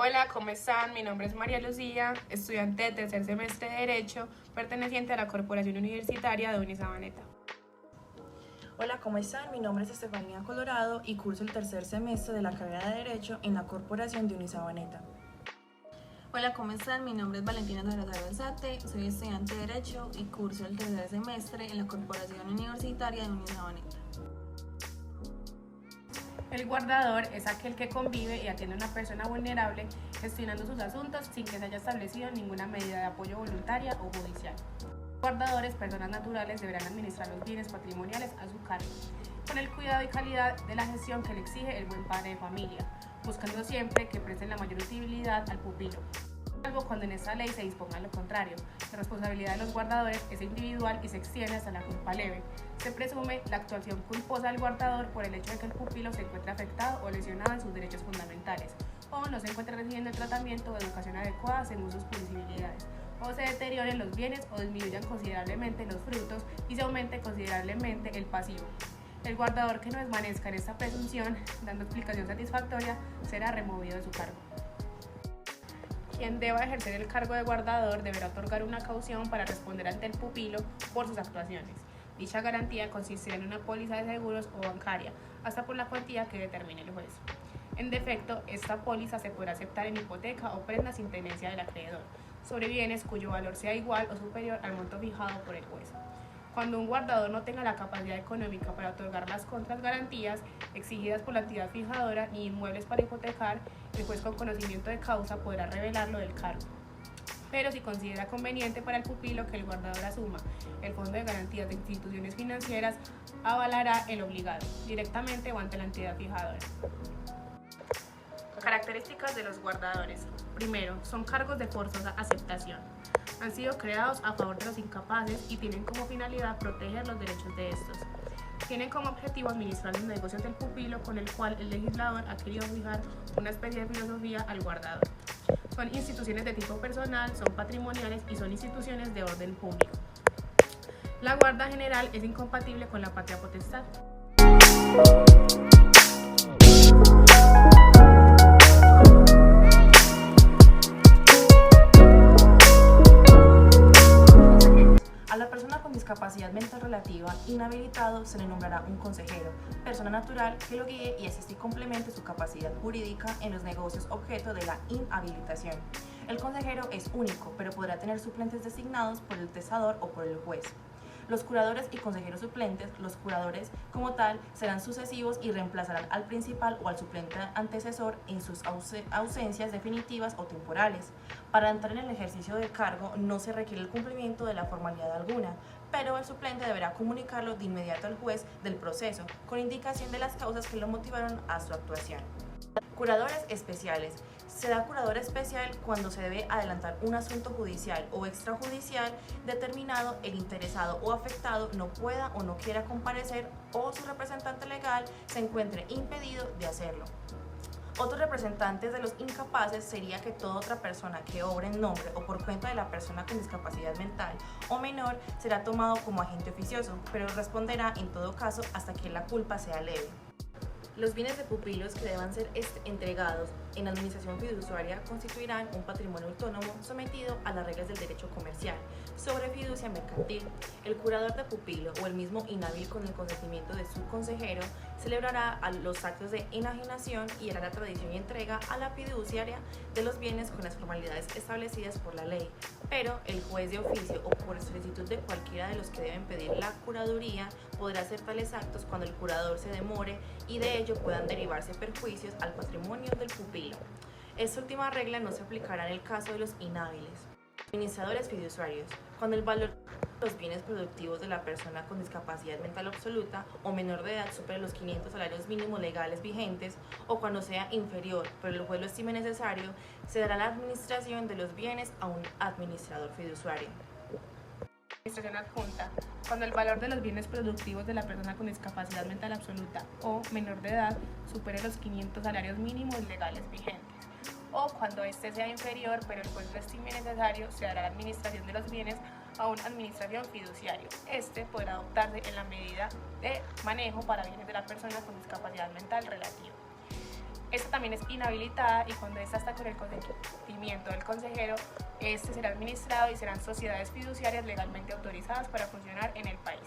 Hola, ¿cómo están? Mi nombre es María Lucía, estudiante de tercer semestre de Derecho, perteneciente a la Corporación Universitaria de Unisabaneta. Hola, ¿cómo están? Mi nombre es Estefanía Colorado y curso el tercer semestre de la carrera de Derecho en la Corporación de Unisabaneta. Hola, ¿cómo están? Mi nombre es Valentina Salazar Alzate, soy estudiante de Derecho y curso el tercer semestre en la Corporación Universitaria de Unisabaneta. El guardador es aquel que convive y atiende a una persona vulnerable gestionando sus asuntos sin que se haya establecido ninguna medida de apoyo voluntaria o judicial. Los guardadores, personas naturales, deberán administrar los bienes patrimoniales a su cargo, con el cuidado y calidad de la gestión que le exige el buen padre de familia, buscando siempre que presten la mayor utilidad al pupilo, salvo cuando en esta ley se disponga lo contrario. La responsabilidad de los guardadores es individual y se extiende hasta la culpa leve. Se presume la actuación culposa del guardador por el hecho de que el pupilo se encuentre afectado o lesionado en sus derechos fundamentales, o no se encuentre recibiendo el tratamiento o educación adecuada según sus posibilidades, o se deterioren los bienes o disminuyan considerablemente los frutos y se aumente considerablemente el pasivo. El guardador que no desvanezca en esta presunción, dando explicación satisfactoria, será removido de su cargo. Quien deba ejercer el cargo de guardador deberá otorgar una caución para responder ante el pupilo por sus actuaciones. Dicha garantía consistirá en una póliza de seguros o bancaria, hasta por la cuantía que determine el juez. En defecto, esta póliza se podrá aceptar en hipoteca o prenda sin tenencia del acreedor, sobre bienes cuyo valor sea igual o superior al monto fijado por el juez. Cuando un guardador no tenga la capacidad económica para otorgar las contragarantías exigidas por la entidad fijadora ni inmuebles para hipotecar, el juez con conocimiento de causa podrá revelarlo del cargo. Pero si considera conveniente para el pupilo que el guardador asuma el fondo de garantías de instituciones financieras, avalará el obligado, directamente o ante la entidad fijadora. Características de los guardadores. Primero, son cargos de forzosa aceptación. Han sido creados a favor de los incapaces y tienen como finalidad proteger los derechos de estos. Tienen como objetivo administrar los negocios del pupilo, con el cual el legislador ha querido fijar una especie de filosofía al guardador. Son instituciones de tipo personal, son patrimoniales y son instituciones de orden público. La guarda general es incompatible con la patria potestad. A la persona con discapacidad mental relativa inhabilitado se le nombrará un consejero, persona natural que lo guíe y asista y complemente su capacidad jurídica en los negocios objeto de la inhabilitación. El consejero es único, pero podrá tener suplentes designados por el testador o por el juez. Los curadores y consejeros suplentes, los curadores como tal, serán sucesivos y reemplazarán al principal o al suplente antecesor en sus ausencias definitivas o temporales. Para entrar en el ejercicio del cargo no se requiere el cumplimiento de la formalidad alguna, pero el suplente deberá comunicarlo de inmediato al juez del proceso, con indicación de las causas que lo motivaron a su actuación. Curadores especiales. Se da curador especial cuando se debe adelantar un asunto judicial o extrajudicial determinado, el interesado o afectado no pueda o no quiera comparecer o su representante legal se encuentre impedido de hacerlo. Otros representantes de los incapaces sería que toda otra persona que obre en nombre o por cuenta de la persona con discapacidad mental o menor será tomado como agente oficioso, pero responderá en todo caso hasta que la culpa sea leve. Los bienes de pupilos que deban ser entregados en administración fiduciaria constituirán un patrimonio autónomo sometido a las reglas del derecho comercial sobre fiducia mercantil. El curador de pupilo o el mismo inhábil con el consentimiento de su consejero celebrará los actos de enajenación y hará la tradición y entrega a la fiduciaria de los bienes con las formalidades establecidas por la ley, pero el juez de oficio o por solicitud de cualquiera de los que deben pedir la curaduría podrá hacer tales actos cuando el curador se demore y de ello puedan derivarse perjuicios al patrimonio del pupilo. Esta última regla no se aplicará en el caso de los inhábiles. Administradores fiduciarios. Cuando el valor de los bienes productivos de la persona con discapacidad mental absoluta o menor de edad supere los 500 salarios mínimos legales vigentes o cuando sea inferior, pero el juez lo estime necesario, se dará la administración de los bienes a un administrador fiduciario. Administración adjunta. Cuando el valor de los bienes productivos de la persona con discapacidad mental absoluta o menor de edad supere los 500 salarios mínimos legales vigentes, o cuando este sea inferior pero el juez lo estime necesario, se dará la administración de los bienes a una administración fiduciario. Este podrá adoptarse en la medida de manejo para bienes de la persona con discapacidad mental relativa. Esta también es inhabilitada y cuando esta está con el consentimiento del consejero, este será administrado y serán sociedades fiduciarias legalmente autorizadas para funcionar en el país.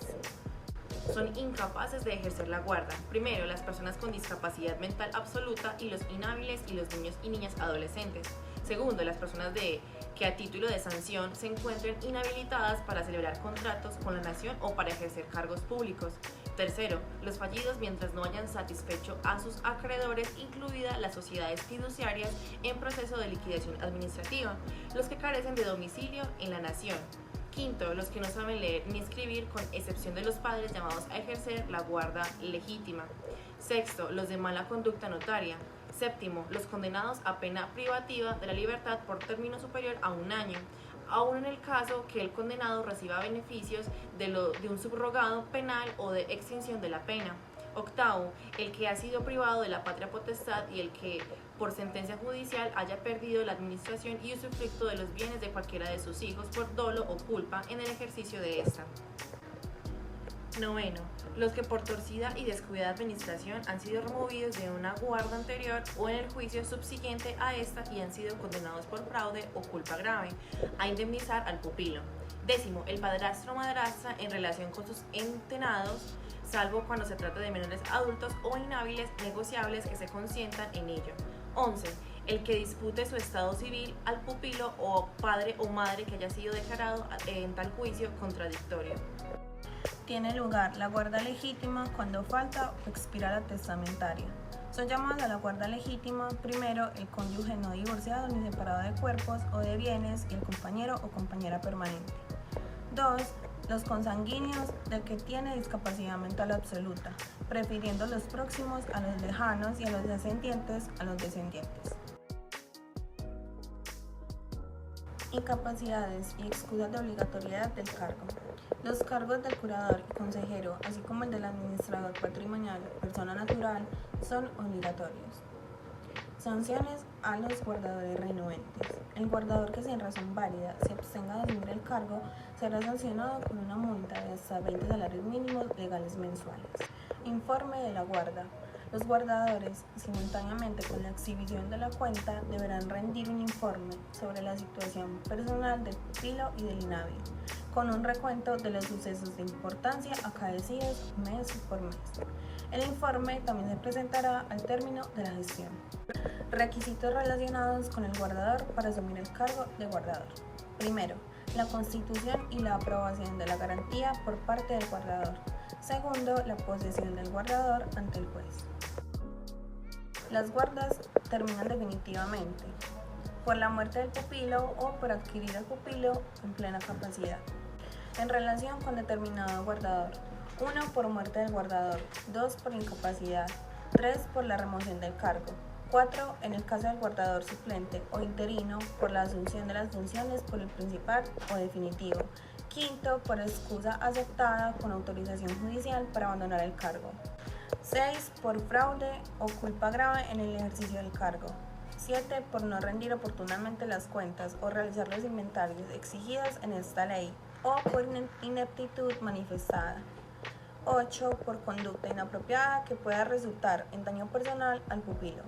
Son incapaces de ejercer la guarda. Primero, las personas con discapacidad mental absoluta y los inhábiles y los niños y niñas adolescentes. Segundo, las personas que a título de sanción se encuentren inhabilitadas para celebrar contratos con la nación o para ejercer cargos públicos. Tercero, los fallidos mientras no hayan satisfecho a sus acreedores, incluidas las sociedades fiduciarias en proceso de liquidación administrativa, los que carecen de domicilio en la nación. Quinto, los que no saben leer ni escribir, con excepción de los padres llamados a ejercer la guarda legítima. Sexto, los de mala conducta notaria. Séptimo, los condenados a pena privativa de la libertad por término superior a 1 año, aun en el caso que el condenado reciba beneficios de un subrogado penal o de extinción de la pena. Octavo, el que ha sido privado de la patria potestad y el que por sentencia judicial haya perdido la administración y usufructo de los bienes de cualquiera de sus hijos por dolo o culpa en el ejercicio de esta. Noveno, los que por torcida y descuidada administración han sido removidos de una guarda anterior o en el juicio subsiguiente a esta y han sido condenados por fraude o culpa grave a indemnizar al pupilo. Décimo, el padrastro o madrastra en relación con sus entenados, salvo cuando se trata de menores adultos o inhábiles negociables que se consientan en ello. 11. El que dispute su estado civil al pupilo o padre o madre que haya sido declarado en tal juicio contradictorio. Tiene lugar la guarda legítima cuando falta o expira la testamentaria. Son llamados a la guarda legítima, primero, el cónyuge no divorciado ni separado de cuerpos o de bienes y el compañero o compañera permanente. 2. Los consanguíneos del que tiene discapacidad mental absoluta, prefiriendo los próximos a los lejanos y a los descendientes a los descendientes. Incapacidades y excusas de obligatoriedad del cargo. Los cargos del curador y consejero, así como el del administrador patrimonial, persona natural, son obligatorios. Sanciones a los guardadores renuentes. El guardador que sin razón válida se abstenga de asumir el cargo será sancionado con una multa de hasta 20 salarios mínimos legales mensuales. Informe de la guarda. Los guardadores, simultáneamente con la exhibición de la cuenta, deberán rendir un informe sobre la situación personal del pupilo y del inhábil, con un recuento de los sucesos de importancia acaecidos mes por mes. El informe también se presentará al término de la gestión. Requisitos relacionados con el guardador para asumir el cargo de guardador. Primero, la constitución y la aprobación de la garantía por parte del guardador. Segundo, la posesión del guardador ante el juez. Las guardas terminan definitivamente por la muerte del pupilo o por adquirir al pupilo en plena capacidad. En relación con determinado guardador: 1 por muerte del guardador, 2 por incapacidad, 3 por la remoción del cargo, 4 en el caso del guardador suplente o interino por la asunción de las funciones por el principal o definitivo, 5 por excusa aceptada con autorización judicial para abandonar el cargo, 6 por fraude o culpa grave en el ejercicio del cargo, 7 por no rendir oportunamente las cuentas o realizar los inventarios exigidos en esta ley o por ineptitud manifestada, 8 por conducta inapropiada que pueda resultar en daño personal al pupilo.